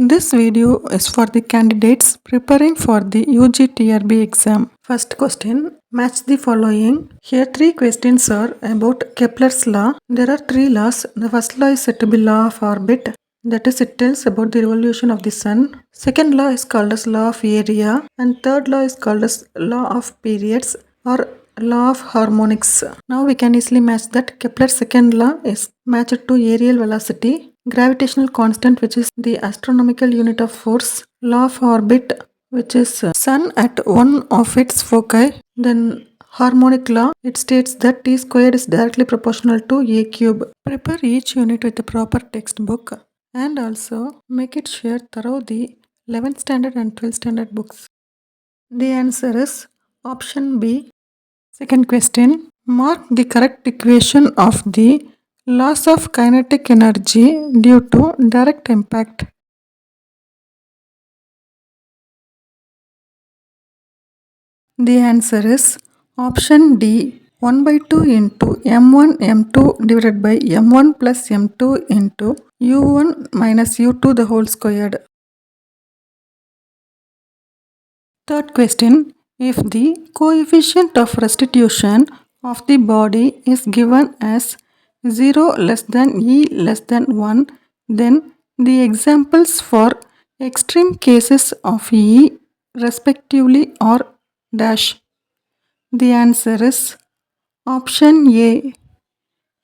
This video is for the candidates preparing for the UG TRB exam. First question, match the following. Here three questions are about Kepler's law. There are three laws. The first law is said to be law of orbit. That is, it tells about the revolution of the sun. Second law is called as law of area. And third law is called as law of periods or law of harmonics. Now we can easily match that. Kepler's second law is matched to aerial velocity, gravitational constant, which is the astronomical unit of force, law of orbit, which is sun at one of its foci, then harmonic law, it states that t squared is directly proportional to a cube. Prepare each unit with a proper textbook and also make it share thorough the 11th standard and 12th standard books. The answer is option B. Second question, mark the correct equation of the loss of kinetic energy due to direct impact. The answer is option D. 1 by 2 into m1 m2 divided by m1 plus m2 into u1 minus u2 the whole squared. Third question, if the coefficient of restitution of the body is given as 0 less than e less than 1, then the examples for extreme cases of e respectively are dash. The answer is option A.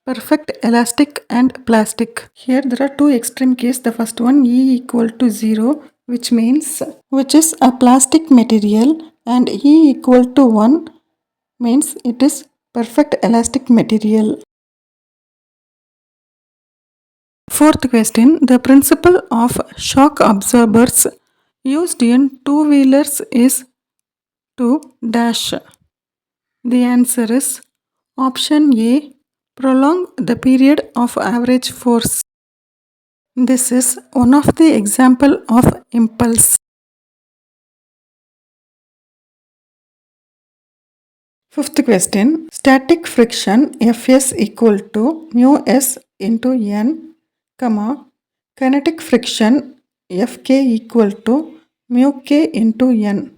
Perfect elastic and plastic. Here there are two extreme cases. The first one, E equal to 0, which is a plastic material, and E equal to 1 means it is perfect elastic material. Fourth question, the principle of shock absorbers used in two-wheelers is to dash. The answer is option A. Prolong the period of average force. This is one of the example of impulse. Fifth question, static friction Fs equal to mu s into n, comma, kinetic friction Fk equal to mu k into n.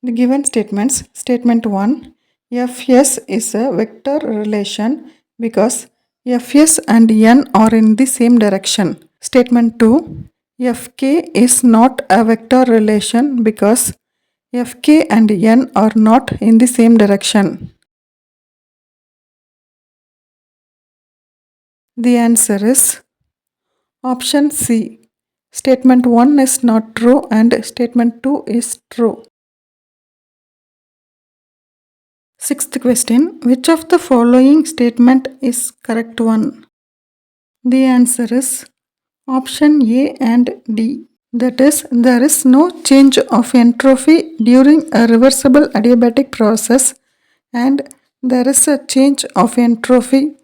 The given statements, statement 1, Fs is a vector relation because Fs and n are in the same direction. Statement 2, Fk is not a vector relation because Fk and n are not in the same direction. The answer is option C. Statement 1 is not true and statement 2 is true. Sixth question, which of the following statement is correct one? The answer is option A and D. That is, there is no change of entropy during a reversible adiabatic process and there is a change of entropy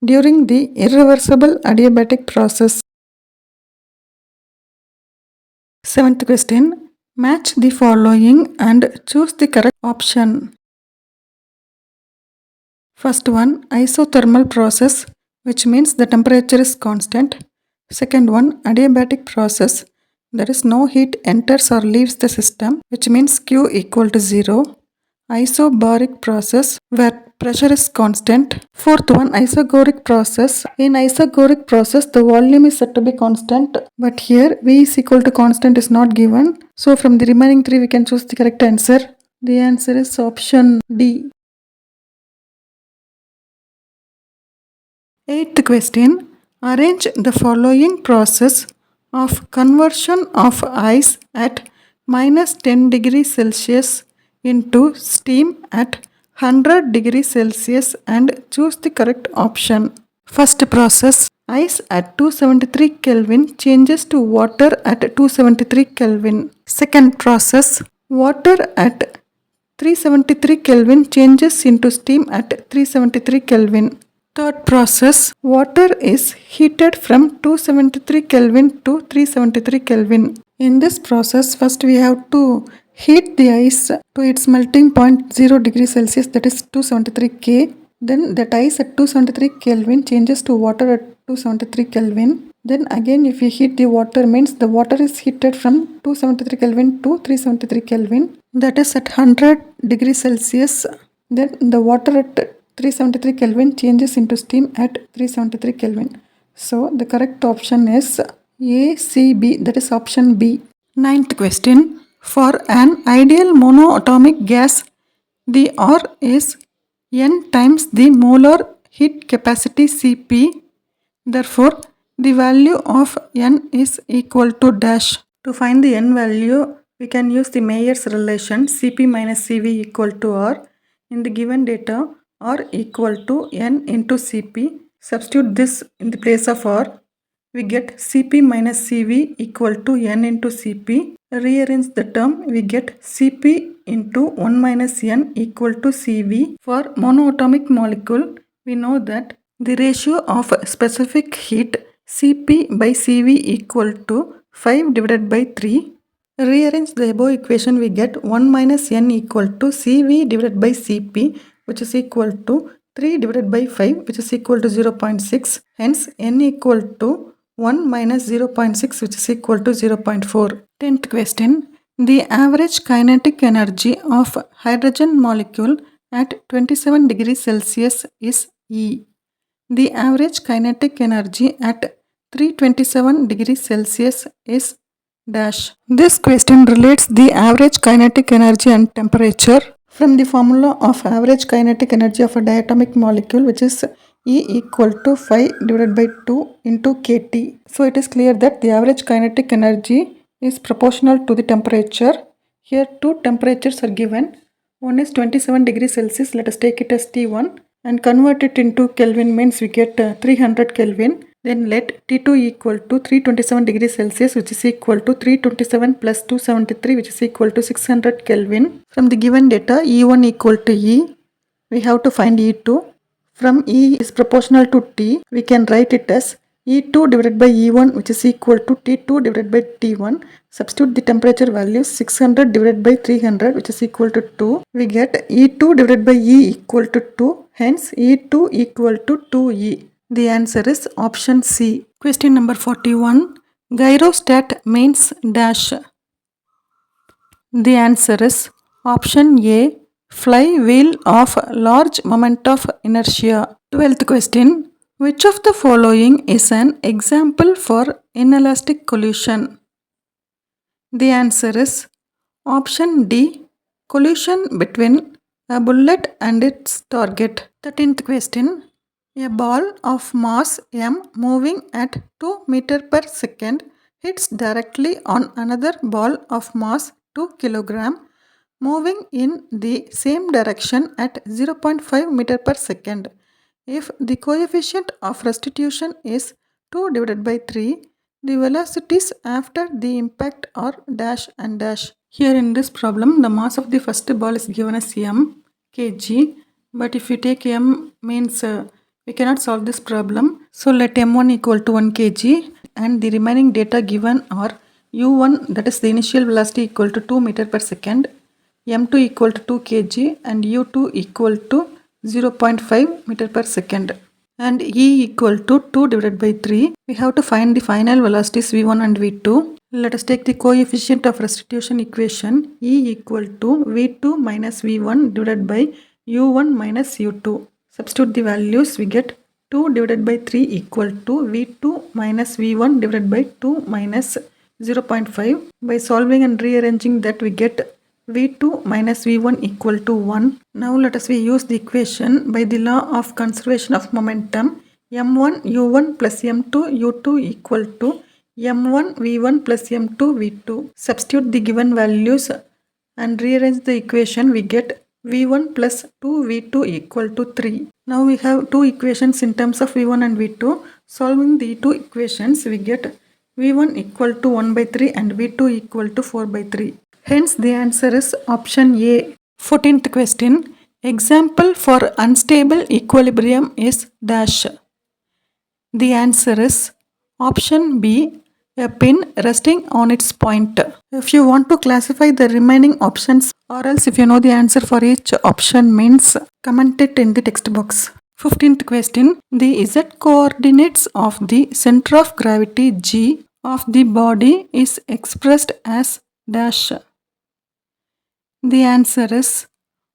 during the irreversible adiabatic process. Seventh question, match the following and choose the correct option. First one, isothermal process, which means the temperature is constant. Second one, adiabatic process, there is no heat enters or leaves the system, which means Q equal to 0. Isobaric process, where pressure is constant. Fourth one, isogoric process. In isogoric process, the volume is said to be constant, but here V is equal to constant is not given. So from the remaining three, we can choose the correct answer. The answer is option D. Eighth question, arrange the following process of conversion of ice at minus 10 degrees Celsius into steam at 100 degrees Celsius and choose the correct option. First process, ice at 273 Kelvin changes to water at 273 Kelvin. Second process, water at 373 Kelvin changes into steam at 373 Kelvin. Third process, water is heated from 273 Kelvin to 373 Kelvin. In this process, first we have to heat the ice to its melting point 0 degrees Celsius, that is 273 K. Then that ice at 273 Kelvin changes to water at 273 Kelvin. Then again if we heat the water means the water is heated from 273 Kelvin to 373 Kelvin, that is at 100 degrees Celsius. Then the water at 373 Kelvin changes into steam at 373 Kelvin. So the correct option is ACB, that is option B. Ninth question. For an ideal monoatomic gas, the R is N times the molar heat capacity Cp. Therefore, the value of N is equal to dash. To find the N value, we can use the Mayer's relation Cp minus Cv equal to R. In the given data, R equal to N into Cp. Substitute this in the place of R. We get Cp minus Cv equal to N into Cp. Rearrange the term, we get Cp into 1 minus N equal to Cv. For monoatomic molecule, we know that the ratio of specific heat Cp by Cv equal to 5 divided by 3. Rearrange the above equation, we get 1 minus N equal to Cv divided by Cp, which is equal to 3 divided by 5, which is equal to 0.6. Hence, N equal to 1 minus 0.6, which is equal to 0.4. 10th question. The average kinetic energy of hydrogen molecule at 27 degrees Celsius is E. The average kinetic energy at 327 degrees Celsius is dash. This question relates the average kinetic energy and temperature from the formula of average kinetic energy of a diatomic molecule, which is E equal to 5 divided by 2 into kT. So it is clear that the average kinetic energy is proportional to the temperature. Here two temperatures are given. One is 27 degrees Celsius, let us take it as T1 and convert it into Kelvin means we get 300 Kelvin. Then let T2 equal to 327 degrees Celsius, which is equal to 327 plus 273, which is equal to 600 Kelvin. From the given data, E1 equal to E, we have to find E2. From E is proportional to T, we can write it as E2 divided by E1, which is equal to T2 divided by T1. Substitute the temperature values 600 divided by 300, which is equal to 2. We get E2 divided by E equal to 2. Hence, E2 equal to 2E. The answer is option C. Question number 41. Gyrostat means dash. The answer is option A. Flywheel of large moment of inertia. 12th question. Which of the following is an example for inelastic collision? The answer is option D. Collision between a bullet and its target. 13th question. A ball of mass m moving at 2 meter per second hits directly on another ball of mass 2 kilogram moving in the same direction at 0.5 meter per second. If the coefficient of restitution is 2 divided by 3, the velocities after the impact are dash and dash. Here in this problem, the mass of the first ball is given as m kg, but if you take m means we cannot solve this problem. So let m1 equal to 1 kg and the remaining data given are u1, that is the initial velocity, equal to 2 meter per second, m2 equal to 2 kg and u2 equal to 0.5 meter per second, and E equal to 2 divided by 3. We have to find the final velocities v1 and v2. Let us take the coefficient of restitution equation. E equal to v2 minus v1 divided by u1 minus u2. Substitute the values, we get 2 divided by 3 equal to v2 minus v1 divided by 2 minus 0.5. By solving and rearranging that, we get v2 minus v1 equal to 1. Now let us use the equation by the law of conservation of momentum. m1 u1 plus m2 u2 equal to m1 v1 plus m2 v2. Substitute the given values and rearrange the equation, we get v1 plus 2v2 equal to 3. Now we have two equations in terms of v1 and v2. Solving the two equations, we get v1 equal to 1 by 3 and v2 equal to 4 by 3. Hence the answer is option A. 14th question. Example for unstable equilibrium is dash. The answer is option B. A pin resting on its point. If you want to classify the remaining options, or else if you know the answer for each option means, comment it in the text box. 15th question. The z coordinates of the center of gravity G of the body is expressed as dash. The answer is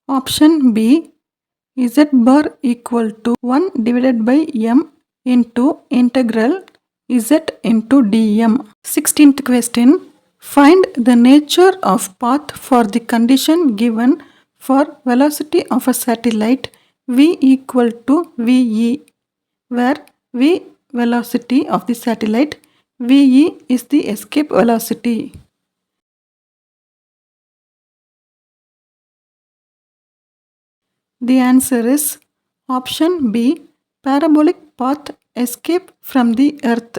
option B, z bar equal to 1 divided by m into integral z into dm. 16th question. Find the nature of path for the condition given for velocity of a satellite v equal to ve, where v velocity of the satellite, ve is the escape velocity. The answer is option B, parabolic path escape from the earth.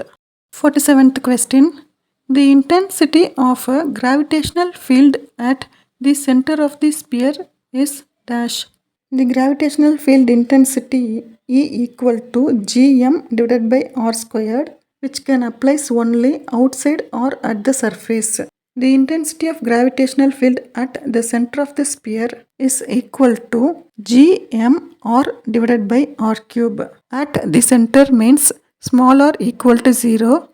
47th question. The intensity of a gravitational field at the center of the sphere is dash. The gravitational field intensity E equal to gm divided by r squared, which can applies only outside or at the surface. The intensity of gravitational field at the center of the sphere is equal to gm r divided by r cube. At the center means small r equal to 0.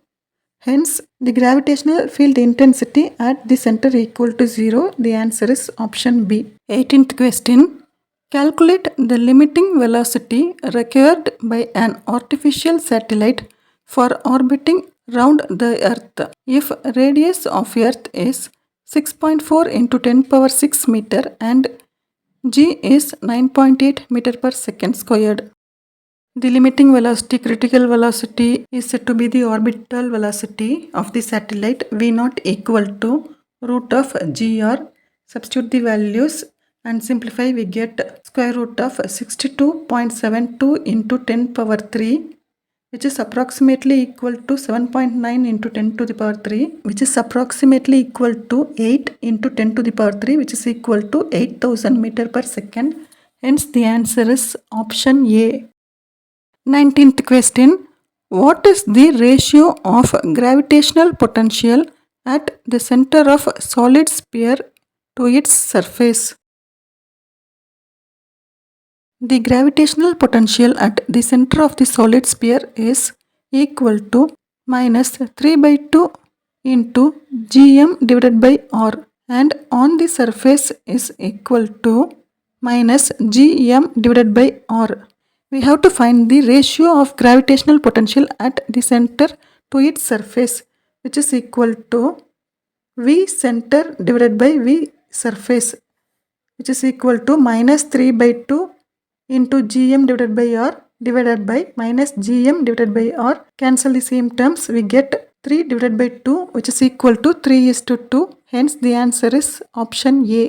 Hence, the gravitational field intensity at the center equal to 0. The answer is option B. 18th question. Calculate the limiting velocity required by an artificial satellite for orbiting round the Earth if radius of Earth is 6.4 into 10 power 6 meter and g is 9.8 meter per second squared. The limiting velocity, critical velocity, is said to be the orbital velocity of the satellite v0 equal to root of gr. Substitute the values and simplify, we get square root of 62.72 into 10 power 3, which is approximately equal to 7.9 into 10 to the power 3, which is approximately equal to 8 into 10 to the power 3, which is equal to 8000 meter per second. Hence, the answer is option A. 19th question. What is the ratio of gravitational potential at the center of a solid sphere to its surface? The gravitational potential at the center of the solid sphere is equal to minus 3 by 2 into gm divided by r, and on the surface is equal to minus gm divided by r. We have to find the ratio of gravitational potential at the center to its surface, which is equal to v center divided by v surface, which is equal to minus 3 by 2 into gm divided by r divided by minus gm divided by r. Cancel the same terms, we get 3 divided by 2, which is equal to 3:2. Hence, the answer is option A.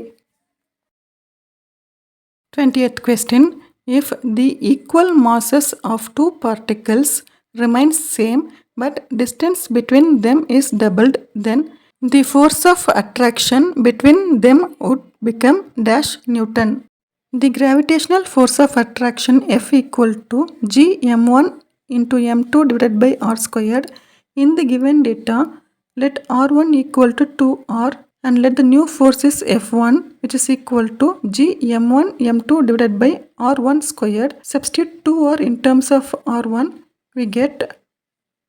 20th question. If the equal masses of two particles remains same but distance between them is doubled, then the force of attraction between them would become dash Newton. The gravitational force of attraction F equal to g m1 into m2 divided by r squared. In the given data, let r1 equal to 2r and let the new force is F1, which is equal to g m1 m2 divided by r1 squared. Substitute 2r in terms of r1, we get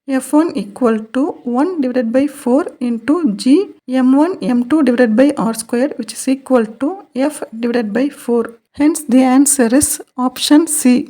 F1 equal to 1 divided by 4 into g m1 m2 divided by r squared, which is equal to f divided by 4. Hence, the answer is option C.